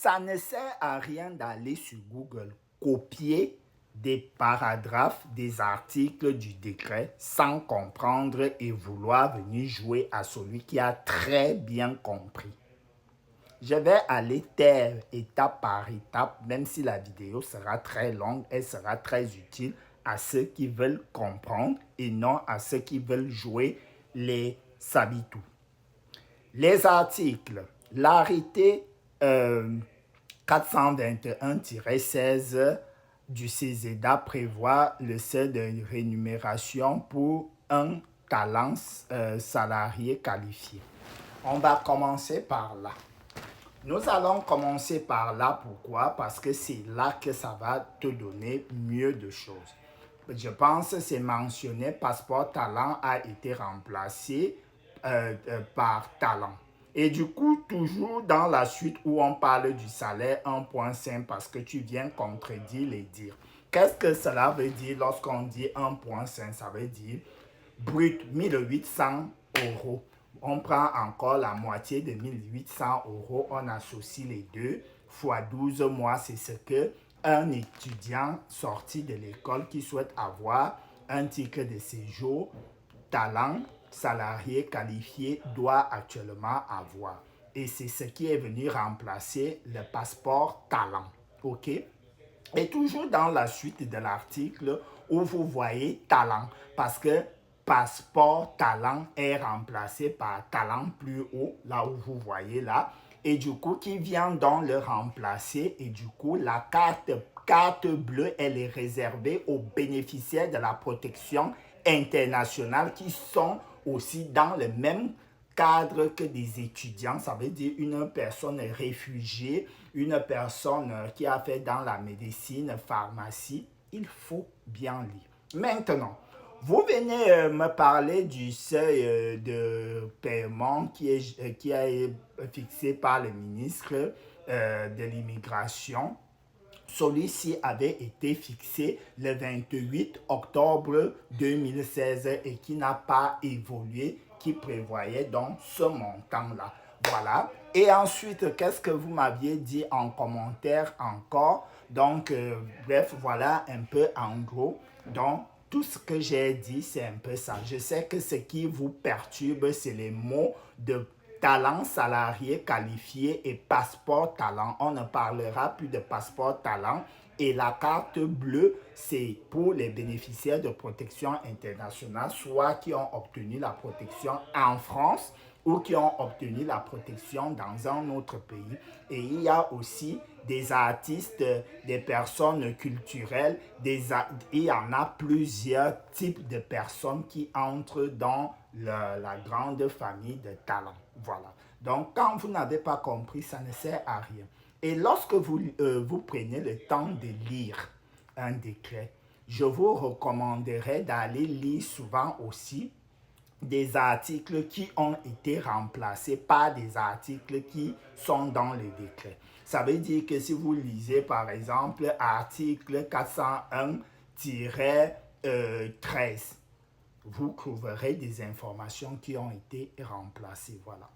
Ça ne sert à rien d'aller sur Google, copier des paragraphes, des articles du décret sans comprendre et vouloir venir jouer à celui qui a très bien compris. Je vais aller taire étape par étape, même si la vidéo sera très longue, elle sera très utile à ceux qui veulent comprendre et non à ceux qui veulent jouer les sabitou. Les articles, l'arrêté 421-16 du CESEDA prévoit le seuil de rémunération pour un talent salarié qualifié. On va commencer par là. Nous allons commencer par là. Pourquoi? Parce que c'est là que ça va te donner mieux de choses. Je pense que c'est mentionné, passeport talent a été remplacé par talent. Et du coup, toujours dans la suite où on parle du salaire 1.5 parce que tu viens contredire les dires. Qu'est-ce que cela veut dire lorsqu'on dit 1.5? Ça veut dire brut 1800 euros. On prend encore la moitié de 1800 euros, on associe les deux, fois 12 mois, c'est ce que un étudiant sorti de l'école qui souhaite avoir un titre de séjour, talent, salarié qualifié doit actuellement avoir. Et c'est ce qui est venu remplacer le passeport talent. OK? Et toujours dans la suite de l'article où vous voyez talent, parce que passeport talent est remplacé par talent plus haut, là où vous voyez là, et du coup qui vient donc le remplacer, et du coup la carte bleue, elle est réservée aux bénéficiaires de la protection internationale qui sont aussi dans le même cadre que des étudiants, ça veut dire une personne réfugiée, une personne qui a fait dans la médecine, pharmacie, il faut bien lire. Maintenant, vous venez me parler du seuil de paiement qui est fixé par le ministre de l'Immigration. Celui-ci avait été fixé le 28 octobre 2016 et qui n'a pas évolué, qui prévoyait donc ce montant-là. Voilà. Et ensuite, qu'est-ce que vous m'aviez dit en commentaire encore? Donc, bref, voilà un peu en gros. Donc, tout ce que j'ai dit, c'est un peu ça. Je sais que ce qui vous perturbe, c'est les mots de talent salarié qualifié et passeport talent. On ne parlera plus de passeport talent. Et la carte bleue, c'est pour les bénéficiaires de protection internationale, soit qui ont obtenu la protection en France ou qui ont obtenu la protection dans un autre pays. Et il y a aussi des artistes, des personnes culturelles, il y en a plusieurs types de personnes qui entrent dans la grande famille de talents. Voilà. Donc, quand vous n'avez pas compris, ça ne sert à rien. Et lorsque vous prenez le temps de lire un décret, je vous recommanderais d'aller lire souvent aussi des articles qui ont été remplacés par des articles qui sont dans le décret. Ça veut dire que si vous lisez par exemple article 401-13, vous trouverez des informations qui ont été remplacées. Voilà.